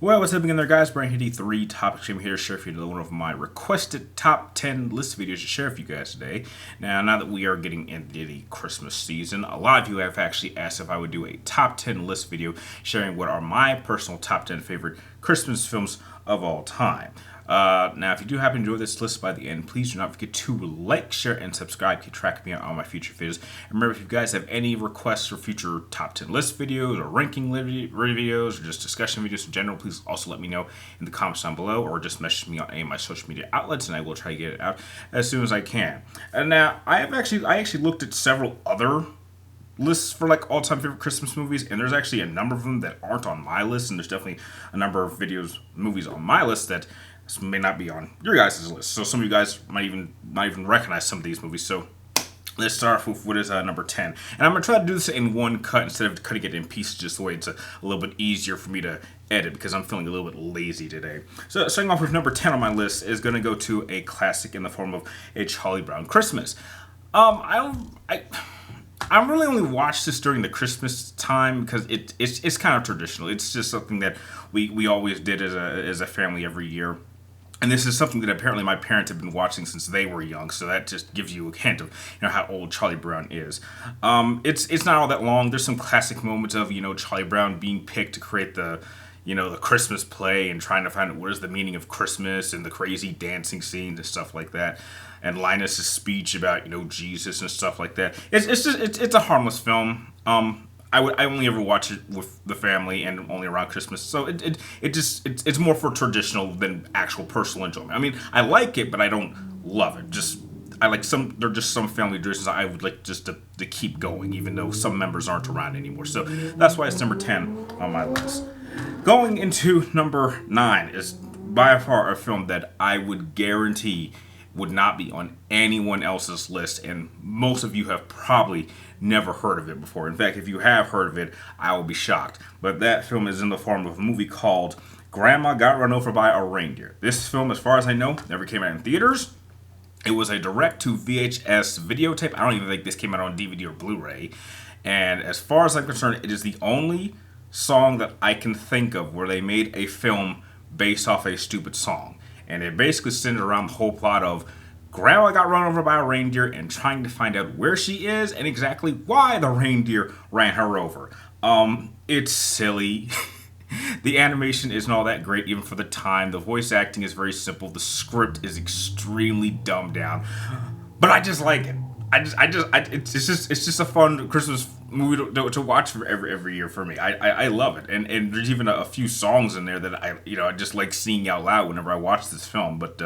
Well, what's happening there, guys? Brian Hitty, 3 topics. I'm here to share with you another one of my requested top 10 list videos to share with you guys today. Now that we are getting into the Christmas season, a lot of you have actually asked if I would do a top 10 list video sharing what are my personal top 10 favorite Christmas films of all time. Now, if you do happen to enjoy this list by the end, please do not forget to like, share, and subscribe. Keep track of me on all my future videos. And remember, if you guys have any requests for future top 10 list videos or ranking videos or just discussion videos in general, please also let me know in the comments down below or just message me on any of my social media outlets and I will try to get it out as soon as I can. And now, I actually looked at several other lists for like all-time favorite Christmas movies, and there's actually a number of them that aren't on my list, and there's definitely a number of movies on my list that may not be on your guys' list. So some of you guys might not even recognize some of these movies. So let's start off with what is number 10. And I'm going to try to do this in one cut instead of cutting it in pieces, just the way it's a little bit easier for me to edit because I'm feeling a little bit lazy today. So starting off with number 10 on my list is going to go to a classic in the form of A Charlie Brown Christmas. I really only watched this during the Christmas time because it's kind of traditional. It's just something that we always did as a family every year. And this is something that apparently my parents have been watching since they were young, so that just gives you a hint of how old Charlie Brown is. It's not all that long. There's some classic moments of Charlie Brown being picked to create the Christmas play and trying to find out what is the meaning of Christmas and the crazy dancing scenes and stuff like that. And Linus's speech about Jesus and stuff like that. It's a harmless film. I only ever watch it with the family and only around Christmas, so it's more for traditional than actual personal enjoyment. I mean, I like it, but I don't love it. There are just some family traditions I would like just to keep going, even though some members aren't around anymore. So that's why it's number 10 on my list. Going into number 9 is by far a film that I would guarantee would not be on anyone else's list, and most of you have probably never heard of it before. In fact, if you have heard of it, I will be shocked. But that film is in the form of a movie called Grandma Got Run Over by a Reindeer. This film, as far as I know, never came out in theaters. It was a direct-to-VHS videotape. I don't even think this came out on DVD or Blu-ray. And as far as I'm concerned, it is the only song that I can think of where they made a film based off a stupid song. And it basically centered around the whole plot of Grandma got run over by a reindeer and trying to find out where she is and exactly why the reindeer ran her over. It's silly. The animation isn't all that great even for the time. The voice acting is very simple. The script is extremely dumbed down. But I just like it. It's just a fun Christmas movie to watch for every year for me. I love it, and there's even a few songs in there that I just like singing out loud whenever I watch this film. But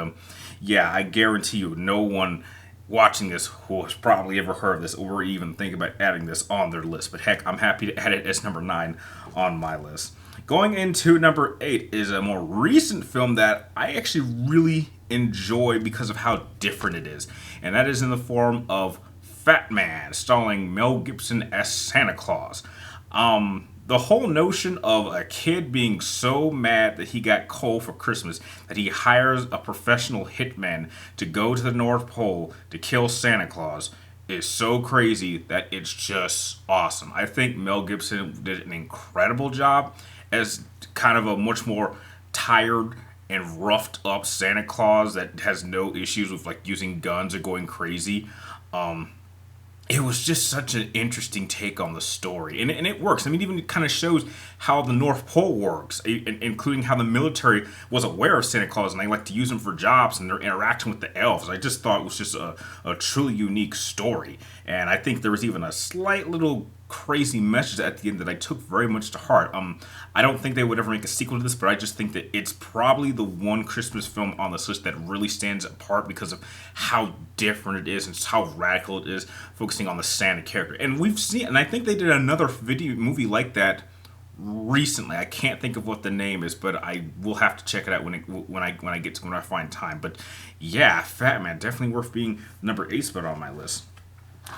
yeah, I guarantee you, no one watching this who has probably ever heard of this or even think about adding this on their list. But heck, I'm happy to add it as number 9 on my list. Going into number 8 is a more recent film that I actually really enjoy because of how different it is, and that is in the form of Fat Man, starring Mel Gibson as Santa Claus. The whole notion of a kid being so mad that he got coal for Christmas that he hires a professional hitman to go to the North Pole to kill Santa Claus is so crazy that it's just awesome. I think Mel Gibson did an incredible job as kind of a much more tired and roughed up Santa Claus that has no issues with like using guns or going crazy. It was just such an interesting take on the story, and it works. I mean, even it kind of shows how the North Pole works, including how the military was aware of Santa Claus and they like to use him for jobs and their interaction with the elves. I just thought it was just a truly unique story, and I think there was even a slight little crazy message at the end that I took very much to heart. I don't think they would ever make a sequel to this, but I just think that it's probably the one Christmas film on this list that really stands apart because of how different it is and how radical it is, focusing on the Santa character. And I think they did another movie like that recently. I can't think of what the name is, but I will have to check it out when I find time. But yeah, Fat Man, definitely worth being number 8 spot on my list.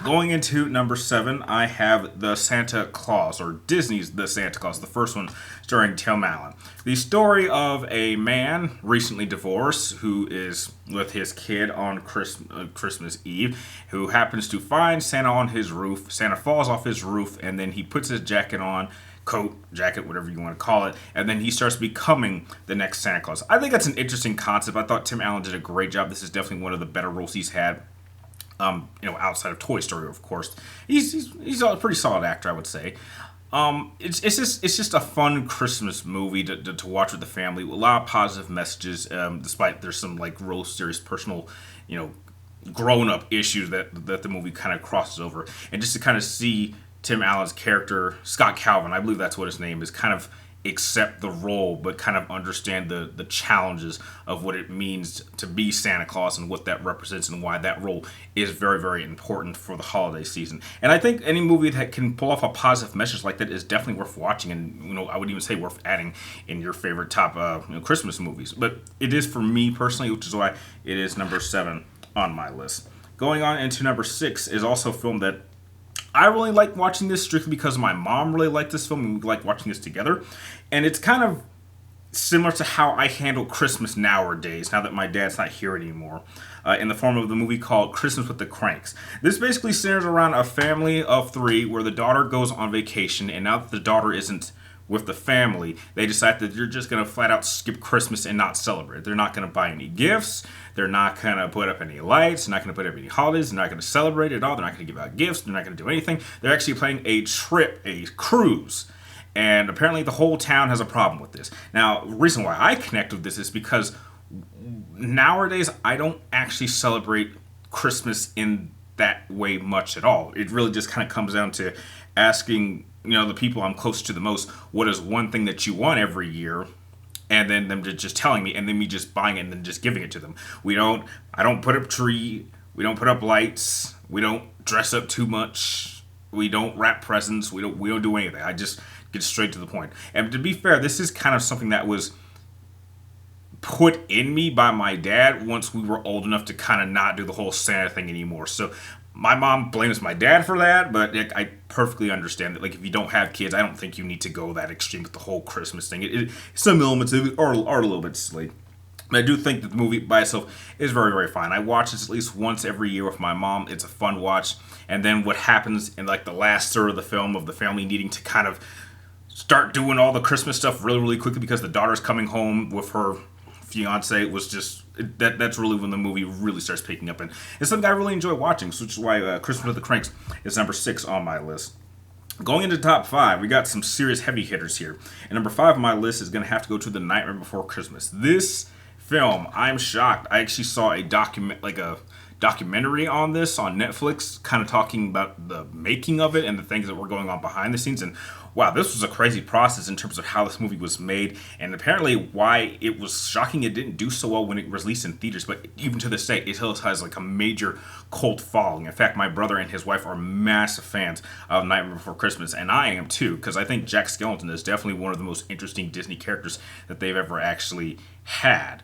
Going into number 7, I have The Santa Claus, or Disney's The Santa Claus, the first one starring Tim Allen. The story of a man recently divorced who is with his kid on Christmas Eve, who happens to find Santa on his roof. Santa falls off his roof, and then he puts his jacket on, coat, jacket, whatever you want to call it, and then he starts becoming the next Santa Claus. I think that's an interesting concept. I thought Tim Allen did a great job. This is definitely one of the better roles he's had. Outside of Toy Story, of course, he's a pretty solid actor, I would say. It's just a fun Christmas movie to watch with the family. A lot of positive messages, despite there's some like real serious personal, grown up issues that the movie kind of crosses over, and just to kind of see Tim Allen's character, Scott Calvin, I believe that's what his name is, kind of accept the role, but kind of understand the challenges of what it means to be Santa Claus and what that represents and why that role is very, very important for the holiday season. And I think any movie that can pull off a positive message like that is definitely worth watching, and I would even say worth adding in your favorite top Christmas movies. But it is for me personally, which is why it is number 7 on my list. Going on into number 6 is also a film that I really like watching this strictly because my mom really liked this film and we like watching this together. And it's kind of similar to how I handle Christmas nowadays, now that my dad's not here anymore, in the form of the movie called Christmas with the Cranks. This basically centers around a family of 3 where the daughter goes on vacation, and now that the daughter isn't with the family, they decide that they're just going to flat out skip Christmas and not celebrate. They're not going to buy any gifts. They're not going to put up any lights. They're not going to put up any holidays. They're not going to celebrate at all. They're not going to give out gifts. They're not going to do anything. They're actually planning a trip, a cruise. And apparently the whole town has a problem with this. Now, the reason why I connect with this is because nowadays I don't actually celebrate Christmas in that way much at all. It really just kind of comes down to asking the people I'm close to the most, what is one thing that you want every year, and then them just telling me, and then me just buying it and then just giving it to them. I don't put up tree, we don't put up lights, we don't dress up too much, we don't wrap presents, we don't do anything. I just get straight to the point. And to be fair, this is kind of something that was put in me by my dad once we were old enough to kind of not do the whole Santa thing anymore. So my mom blames my dad for that, but I perfectly understand that. Like, if you don't have kids, I don't think you need to go that extreme with the whole Christmas thing. Some elements of it are a little bit silly. But I do think that the movie by itself is very, very fine. I watch this at least once every year with my mom. It's a fun watch. And then what happens in like the last third of the film of the family needing to kind of start doing all the Christmas stuff really, really quickly because the daughter's coming home with her fiance was just that's really when the movie really starts picking up, and it's something I really enjoy watching, so which is why Christmas with the Cranks is number 6 on my list. Going into top 5, we got some serious heavy hitters here, and number 5 on my list is going to have to go to The Nightmare Before Christmas. This film, I'm shocked. I actually saw a documentary on this on Netflix, kind of talking about the making of it and the things that were going on behind the scenes. And wow, this was a crazy process in terms of how this movie was made, and apparently why it was shocking it didn't do so well when it was released in theaters. But even to this day, it still has like a major cult following. In fact, my brother and his wife are massive fans of Nightmare Before Christmas, and I am too, because I think Jack Skellington is definitely one of the most interesting Disney characters that they've ever actually had.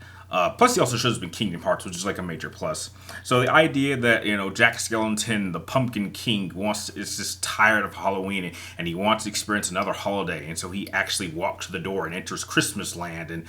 Plus, he also shows up in Kingdom Hearts, which is like a major plus. So the idea that Jack Skellington, the Pumpkin King, is just tired of Halloween and he wants to experience another holiday, and so he actually walks to the door and enters Christmas Land, and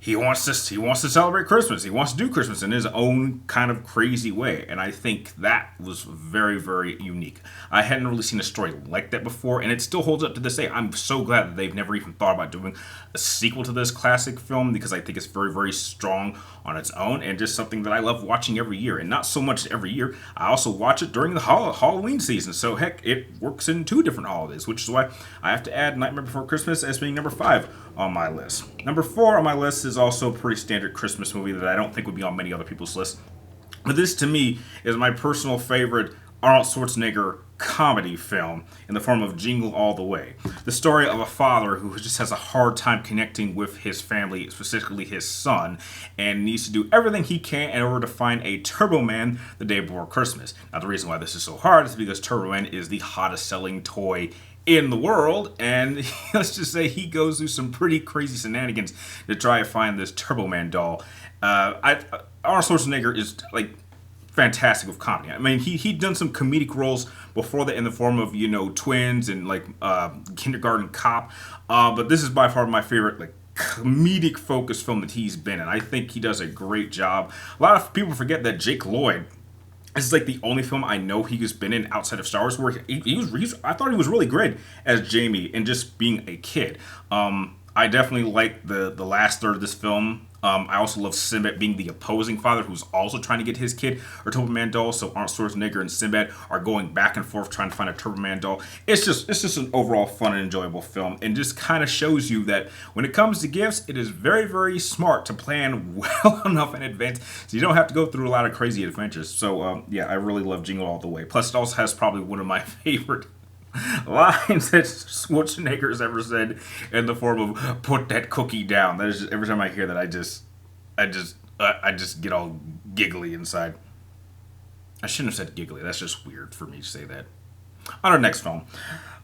he wants to celebrate Christmas. He wants to do Christmas in his own kind of crazy way, and I think that was very, very unique. I hadn't really seen a story like that before, and it still holds up to this day. I'm so glad that they've never even thought about doing a sequel to this classic film, because I think it's very, very strong on its own and just something that I love watching every year. And not so much every year, I also watch it during the Halloween season. So heck, it works in 2 different holidays, which is why I have to add Nightmare Before Christmas as being number 5 on my list. Number 4 on my list is also a pretty standard Christmas movie that I don't think would be on many other people's lists. But this, to me, is my personal favorite Arnold Schwarzenegger comedy film in the form of Jingle All The Way. The story of a father who just has a hard time connecting with his family, specifically his son, and needs to do everything he can in order to find a Turbo Man the day before Christmas. Now, the reason why this is so hard is because Turbo Man is the hottest selling toy in the world, and let's just say he goes through some pretty crazy shenanigans to try to find this Turbo Man doll. Arnold Schwarzenegger is like fantastic with comedy. I mean, he'd done some comedic roles before that in the form of Twins and like Kindergarten Cop, but this is by far my favorite like comedic focused film that he's been in. I think he does a great job. A lot of people forget that Jake Lloyd This is like the only film I know he has been in outside of Star Wars where I thought he was really great as Jamie and just being a kid. I definitely like the last third of this film. I also love Sinbad being the opposing father who's also trying to get his kid a Turbo Man doll. So Arnold Schwarzenegger and Sinbad are going back and forth trying to find a Turbo Man doll. It's just an overall fun and enjoyable film, and just kind of shows you that when it comes to gifts, it is very, very smart to plan well enough in advance so you don't have to go through a lot of crazy adventures. So yeah, I really love Jingle All The Way. Plus, it also has probably one of my favorite lines that Schwarzenegger has ever said in the form of "put that cookie down." That is just, every time I hear that, I just get all giggly inside. I shouldn't have said giggly. That's just weird for me to say that. On our next film.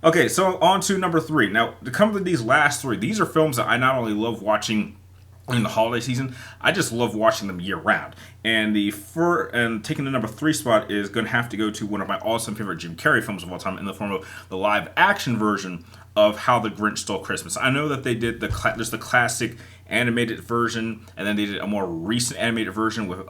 Okay, so on to number 3. Now, to come to these last 3, these are films that I not only love watching in the holiday season, I just love watching them year round. And taking the number 3 spot is going to have to go to one of my awesome favorite Jim Carrey films of all time in the form of the live action version of How the Grinch Stole Christmas. I know that they did there's the classic animated version, and then they did a more recent animated version with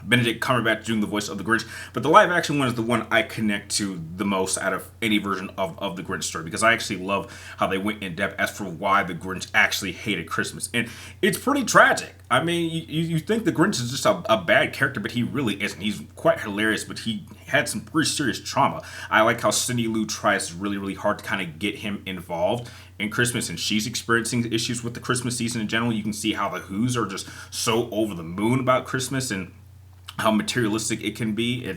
Benedict Cumberbatch doing the voice of the Grinch. But the live action one is the one I connect to the most out of any version of the Grinch story, because I actually love how they went in depth as for why the Grinch actually hated Christmas. And it's pretty tragic. I mean, you think the Grinch is just a bad character, but he really isn't. He's quite hilarious, but he had some pretty serious trauma. I like how Cindy Lou tries really, really hard to kind of get him involved in Christmas, and she's experiencing issues with the Christmas season in general. You can see how the Who's are just so over the moon about Christmas and how materialistic it can be.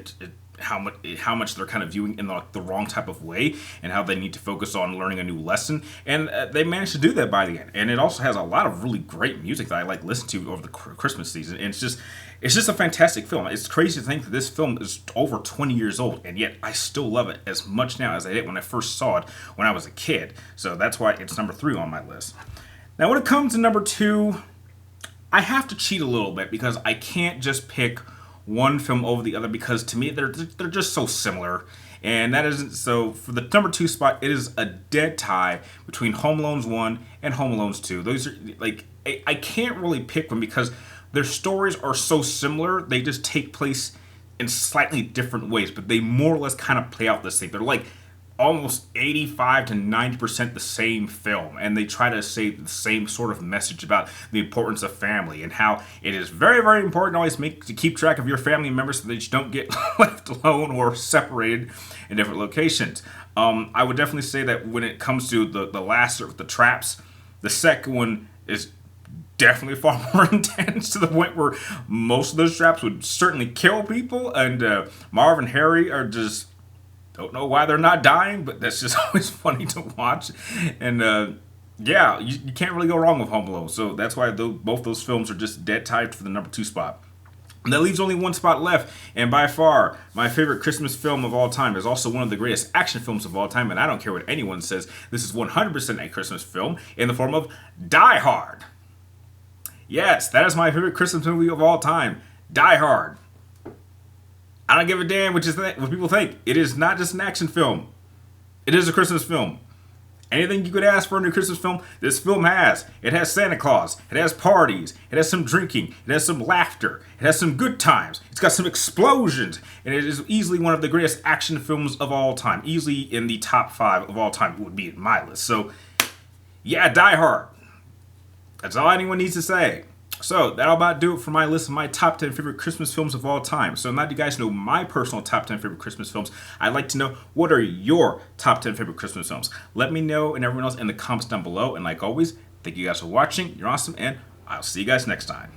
How much they're kind of viewing in the wrong type of way, and how they need to focus on learning a new lesson. And they managed to do that by the end. And it also has a lot of really great music that I like listen to over the Christmas season. And it's just a fantastic film. It's crazy to think that this film is over 20 years old, and yet I still love it as much now as I did when I first saw it when I was a kid. So that's why it's number 3 on my list. Now, when it comes to number 2, I have to cheat a little bit because I can't just pick one film over the other, because to me they're just so similar. And that isn't so. For the number 2 spot, it is a dead tie between Home Alone 1 and Home Alone 2. Those are like, I can't really pick them because their stories are so similar. They just take place in slightly different ways, but they more or less kind of play out the same. They're like almost 85 to 90% the same film, and they try to say the same sort of message about the importance of family and how it is very, very important to always to keep track of your family members so that you don't get left alone or separated in different locations. I would definitely say that when it comes to the last of the traps, the second one is definitely far more intense, to the point where most of those traps would certainly kill people, and Marv and Harry are just don't know why they're not dying, but that's just always funny to watch. And yeah, you can't really go wrong with Home Alone. So that's why both those films are just dead tied for the number 2 spot. And that leaves only one spot left, and by far, my favorite Christmas film of all time is also one of the greatest action films of all time, and I don't care what anyone says, this is 100% a Christmas film in the form of Die Hard. Yes, that is my favorite Christmas movie of all time, Die Hard. I don't give a damn what people think. It is not just an action film. It is a Christmas film. Anything you could ask for in a Christmas film, this film has. It has Santa Claus. It has parties. It has some drinking. It has some laughter. It has some good times. It's got some explosions. And it is easily one of the greatest action films of all time. Easily in the top 5 of all time would be in my list. So, yeah, Die Hard. That's all anyone needs to say. So, that'll about do it for my list of my top 10 favorite Christmas films of all time. So, now that you guys know my personal top 10 favorite Christmas films, I'd like to know, what are your top 10 favorite Christmas films? Let me know and everyone else in the comments down below. And like always, thank you guys for watching. You're awesome, and I'll see you guys next time.